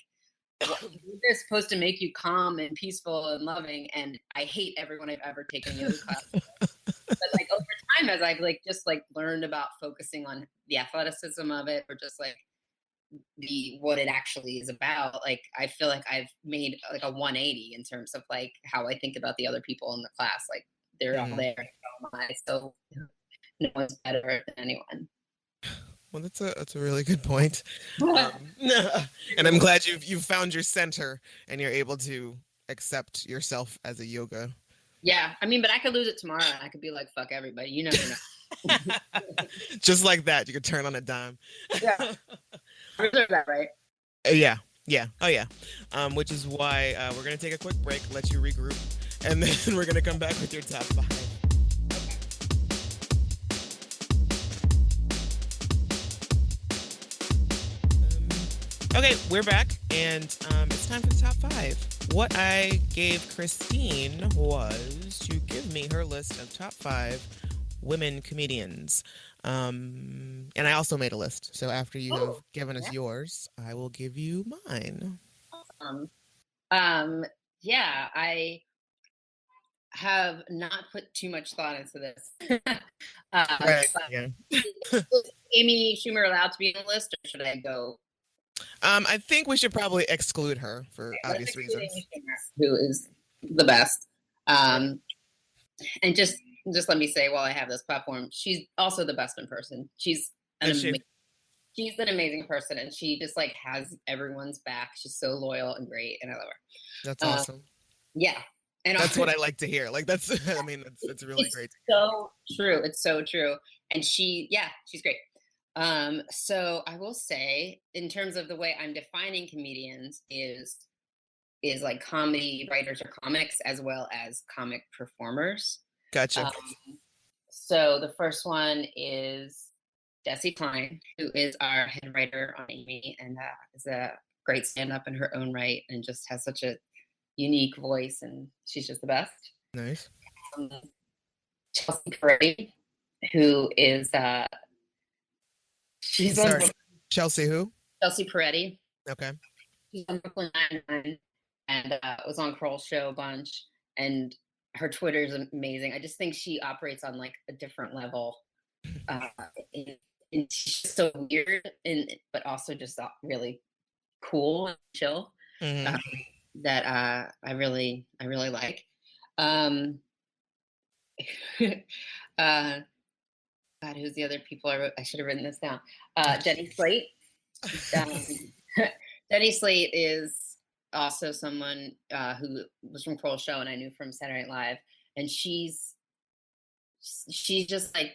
they're supposed to make you calm and peaceful and loving, and I hate everyone I've ever taken yoga class. But like over time, as I've like just like learned about focusing on the athleticism of it, or just like the what it actually is about, like I feel like I've made like a 180 in terms of like how I think about the other people in the class. Like they're all mhm. there, so am I. So no one's better than anyone. Well, that's a really good point. Um, and I'm glad you've found your center and you're able to accept yourself as a yoga. Yeah, I mean, but I could lose it tomorrow. And I could be like, "Fuck everybody," you never know. Just like that, you could turn on a dime. Yeah, I reserve that right. Yeah, yeah, oh yeah. Which is why we're gonna take a quick break, let you regroup, and then we're gonna come back with your top five. Okay, we're back, and it's time for the top five. What I gave Christine was to give me her list of top five women comedians. And I also made a list. So after you have Oh, given us yeah. yours, I will give you mine. Um, um, yeah, I have not put too much thought into this. Right. But Yeah. is Amy Schumer allowed to be on the list, or should I go? I think we should probably exclude her for Let's obvious exclude reasons. Amy Schumer, who is the best. Yep. Um, and just let me say, while I have this platform, she's also the best in person. An Is she? amazing she's an amazing person, and she just like has everyone's back. She's so loyal and great, and I love That's her. awesome. Yeah, and That's what I like to hear. Like that's, I mean, that's really it's great. so true. It's so true. And she's great. So I will say, in terms of the way I'm defining comedians, is like comedy writers or comics as well as comic performers. Gotcha. Um, so the first one is Jessie Klein, who is our head writer on Amy, and is a great stand-up in her own right, and just has such a unique voice, and she's just the best. Nice. Um, Chelsea Peretti, who is she's on Sorry, Chelsea. Who? Chelsea Peretti. Okay. She's on Brooklyn Nine-Nine and was on Kroll Show a bunch. And her Twitter is amazing. I just think she operates on like a different level. Uh, and she's just so weird, and but also just really cool and chill. Mm-hmm. Um, that I really like. Um, uh, God, who's the other people I wrote? I should have written this down. Jenny Slate. Um, Jenny Slate is also someone who was from Kroll Show and I knew from Saturday Night Live, and she's just like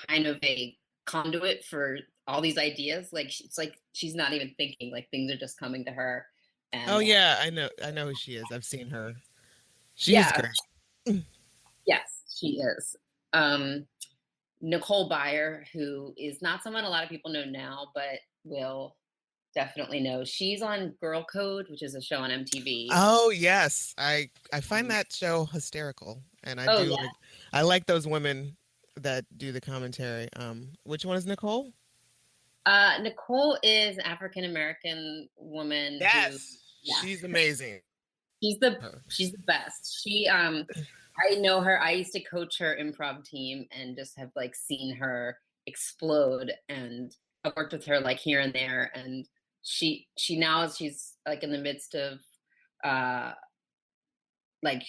kind of a conduit for all these ideas. Like it's like she's not even thinking; like things are just coming to her. Oh And yeah, I know who she is. I've seen her. She's yeah, great. yes, she is. Nicole Byer, who is not someone a lot of people know now, but will definitely know. She's on Girl Code, which is a show on MTV. Oh yes, I find that show hysterical, and Oh yeah. I like those women that do the commentary. Which one is Nicole? Nicole is an African American woman who, Yes, yeah, she's amazing. she's the best. I know her. I used to coach her improv team and just have like seen her explode, and I've worked with her like here and there, and she's like in the midst of uh like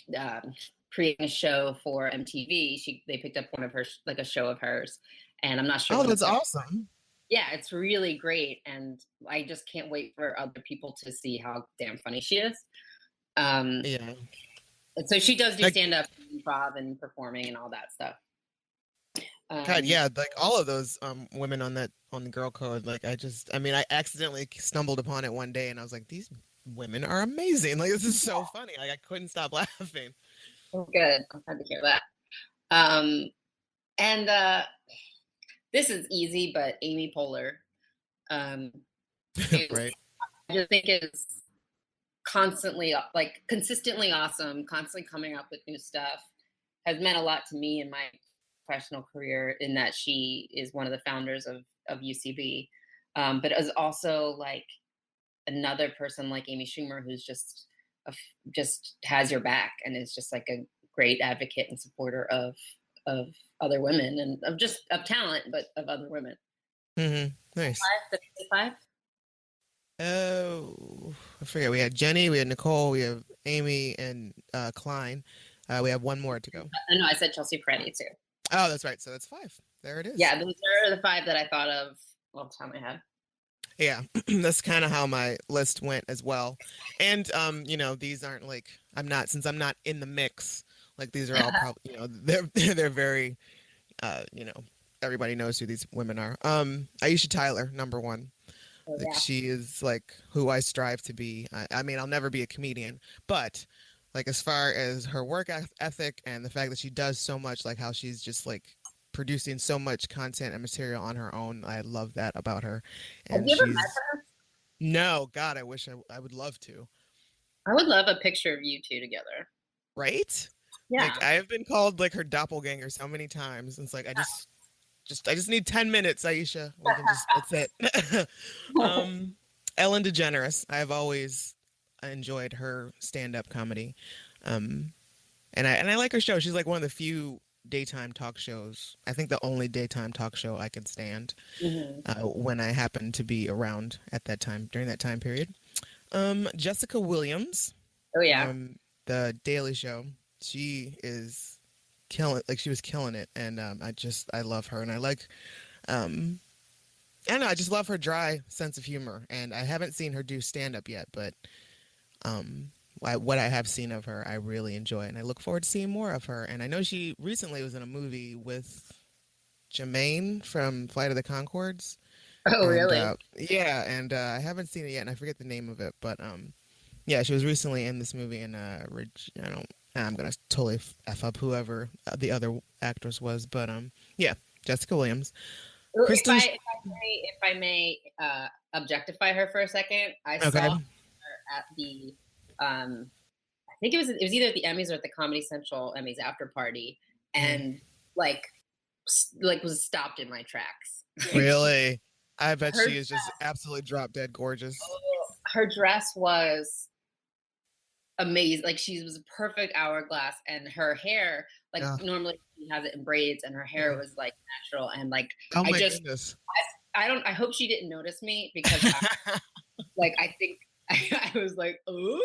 creating a show for MTV. They picked up one of her like a show of hers, and I'm not sure Oh, when that's it's gonna. awesome. Yeah, it's really great, and I just can't wait for other people to see how damn funny she is. Yeah. And so she does do Like, stand up, improv, and performing, and all that stuff. God, yeah, like all of those women on the Girl Code. Like, I accidentally stumbled upon it one day, and I was like, these women are amazing. Like, this is so funny. Like, I couldn't stop laughing. Oh, good. I'm glad to hear that. And this is easy, but Amy Poehler, Right. I just think is constantly like consistently awesome, constantly coming up with new stuff. Has meant a lot to me in my professional career in that she is one of the founders of UCB, but is also like another person like Amy Schumer who's just has your back and is just like a great advocate and supporter of other women and of talent, but of other women. Nice. 5. Oh, I forget. We had Jenny, we had Nicole, we have Amy, and Klein. We have one more to go. No, I said Chelsea Peretti too. Oh, that's right. So that's 5. There it is. Yeah, those are the 5 that I thought of all the time I had. Yeah, that's kind of how my list went as well. And these aren't like since I'm not in the mix. Like these are all probably they're very everybody knows who these women are. Aisha Tyler, number 1. Oh, Like yeah. she is like who I strive to be. I mean, I'll never be a comedian, but like as far as her work ethic and the fact that she does so much, like how she's just like producing so much content and material on her own, I love that about her. Have And you ever met her? no, God, I wish I would love to. I would love a picture of you two together. Right? Yeah. Like I have been called like her doppelganger so many times. It's like I just need 10 minutes, Aisha. We can that's it. Ellen DeGeneres. I've always enjoyed her stand-up comedy. And I like her show. She's like one of the few daytime talk shows. I think the only daytime talk show I could stand when I happened to be around at that time, during that time period. Jessica Williams. Oh yeah. The Daily Show. She is she was killing it, and I love her, and I like I don't know, I just love her dry sense of humor, and I haven't seen her do stand up yet, but what I have seen of her I really enjoy, and I look forward to seeing more of her. And I know she recently was in a movie with Jermaine from Flight of the Conchords. Oh, really? Yeah, and I haven't seen it yet, and I forget the name of it, but yeah, she was recently in this movie, and I'm gonna totally f up whoever the other actress was, but yeah, Jessica Williams. Kristen... If I may objectify her for a second, I saw her at the I think it was either at the Emmys or at the Comedy Central Emmys after party, and like was stopped in my tracks. Really? I bet she is just absolutely drop dead gorgeous. Her dress was amazing. Like she was a perfect hourglass, and her hair, like normally she has it in braids, and her hair was like natural, and like goodness. I hope she didn't notice me because I think I was like, oh.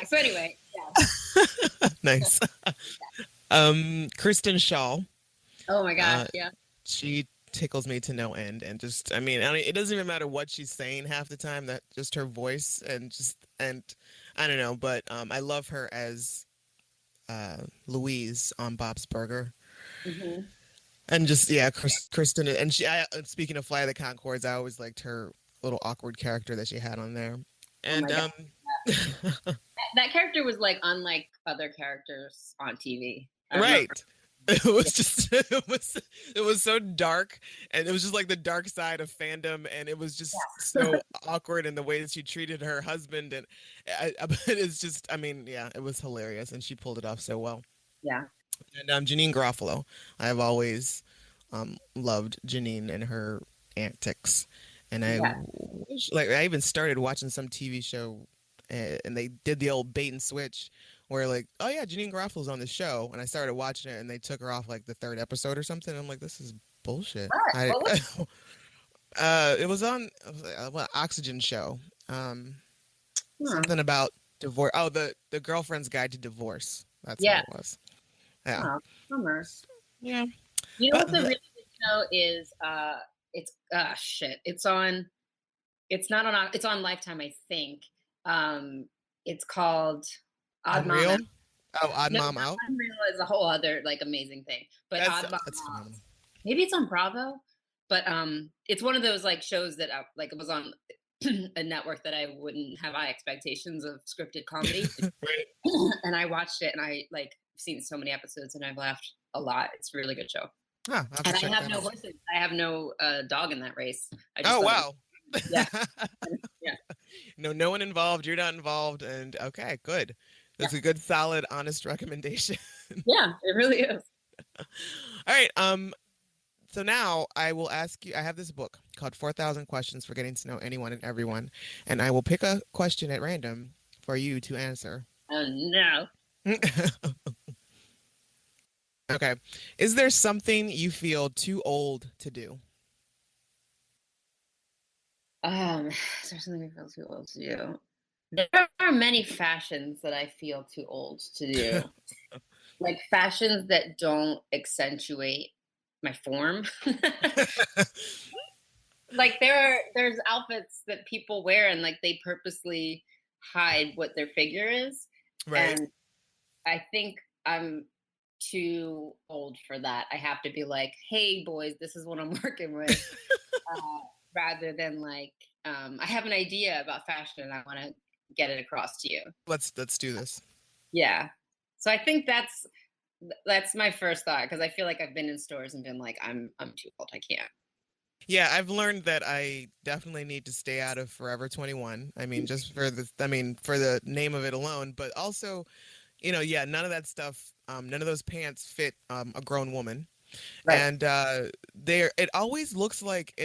So anyway, yeah. Nice. Kristen Shaw. Oh my gosh, yeah. She tickles me to no end, and just I mean it doesn't even matter what she's saying half the time, that just her voice and I don't know, but I love her as Louise on Bob's Burger. And just Kristen, and speaking of Flight of the Conchords, I always liked her little awkward character that she had on there. And that character was like unlike other characters on TV. Right. It was just it was so dark, and it was just like the dark side of fandom, and it was just so awkward in the way that she treated her husband, and it's just, I mean, yeah, it was hilarious, and she pulled it off so well. Yeah. And Janine Garofalo, I've always loved Janine and her antics, and I Yeah. wish, like, I even started watching some TV show, and they did the old bait and switch where, like, oh yeah, Janine Garofalo's on the show, and I started watching it, and they took her off like the third episode or something. I'm like, this is bullshit. All right. It was on what, Oxygen show, Hmm. something about divorce. Oh, the Girlfriend's Guide to Divorce. That's Yeah. what it was. Yeah. Oh, bummer. Yeah. You know But what's a really good show is it's shit. It's on it's on Lifetime, I think. It's called Odd Mom Unreal. Out. Oh, Odd No, Mom Out. Unreal is a whole other like amazing thing. But Odd Mom That's Out, phenomenal. maybe it's on Bravo, but it's one of those like shows that like it was on a network that I wouldn't have high expectations of scripted comedy. Right. And I watched it, and I like seen so many episodes, and I've laughed a lot. It's a really good show. Huh, I'll have to And I check have that no out. horses. I have no dog in that race. I just Oh let wow. Yeah. Yeah. No one involved. You're not involved, and okay, good. That's a good, solid, honest recommendation. Yeah, it really is. All right. So now I will ask you. I have this book called 4,000 Questions for Getting to Know Anyone and Everyone, and I will pick a question at random for you to answer. Oh no. Okay. Is there something you feel too old to do? Is there something I feel too old to do? There are many fashions that I feel too old to do. Like fashions that don't accentuate my form. Like there's outfits that people wear and like they purposely hide what their figure is. Right. And I think I'm too old for that. I have to be like, hey boys, this is what I'm working with. Rather than like, I have an idea about fashion and I want to get it across to you. Let's do this. Yeah. So I think that's my first thought, because I feel like I've been in stores and been like, I'm too old. I can't. Yeah, I've learned that I definitely need to stay out of Forever 21. I mean, just for the name of it alone, but also, yeah, none of that stuff, none of those pants fit a grown woman. Right. And it always looks like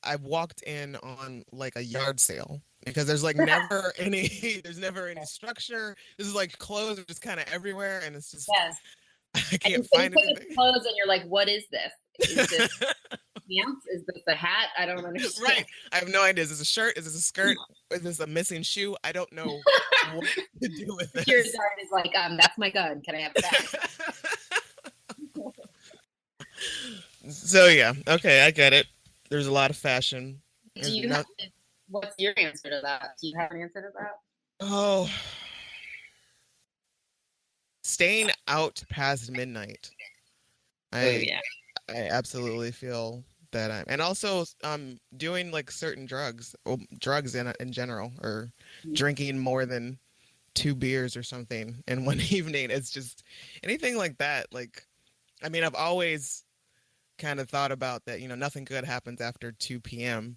I've walked in on like a yard sale, because there's like never any there's never any structure. This is like clothes are just kind of everywhere, and it's just Yes. I can't find you anything. Clothes and you're like, what is this? Is this pants? Is this a hat? I don't understand. Right. I have no idea. Is this a shirt? Is this a skirt? Is this a missing shoe? I don't know what to do with this. Your guard is like, that's my gun. Can I have that? So yeah, okay, I get it. There's a lot of fashion. What's your answer to that? Do you have an answer to that? Oh, staying out past midnight. Yeah. I absolutely feel that and also doing like certain drugs in general, or drinking more than 2 beers or something in one evening. It's just anything like that. Like, I mean, I've always kind of thought about that, nothing good happens after 2 p.m.,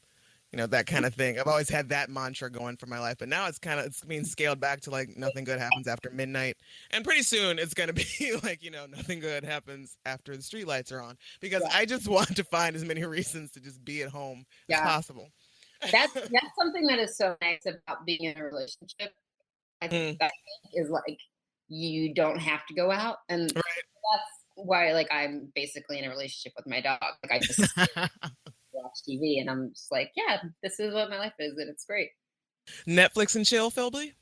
that kind of thing. I've always had that mantra going for my life, but now it's being scaled back to like nothing good happens after midnight. And pretty soon it's going to be like, nothing good happens after the streetlights are on, because I just want to find as many reasons to just be at home as possible. That's something that is so nice about being in a relationship. I think is like, you don't have to go out. And that's why, like, I'm basically in a relationship with my dog. Like, I just watch TV and I'm just like, yeah, this is what my life is, and it's great. Netflix and chill, Philby.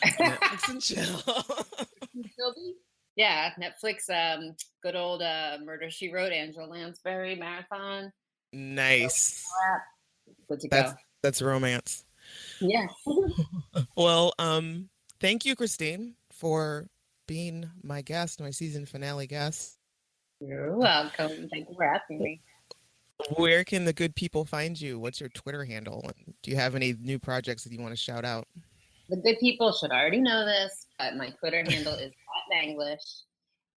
Netflix and chill. Philby? Yeah, Netflix. Good old Murder, She Wrote, Angela Lansbury marathon. Nice. Good to go. That's romance. Yeah. Well, thank you, Christine, for being my season finale guest. You're welcome. Thank you for asking me. Where can the good people find you? What's your Twitter handle? And do you have any new projects that you want to shout out? The good people should already know this, but my Twitter handle is @Nanglish.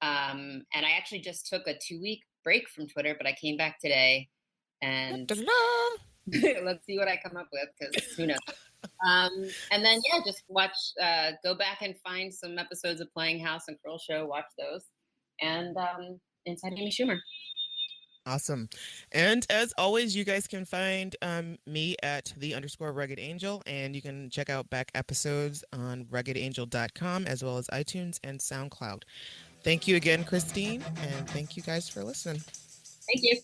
And I actually just took a 2-week break from Twitter, but I came back today, and let's see what I come up with, because who knows. And then just watch, go back and find some episodes of Playing House and Kroll Show, watch those, and Inside Amy Schumer. Awesome. And as always, you guys can find me at _RuggedAngel, and you can check out back episodes on RuggedAngel.com, as well as iTunes and SoundCloud. Thank you again, Christine, and thank you guys for listening. Thank you.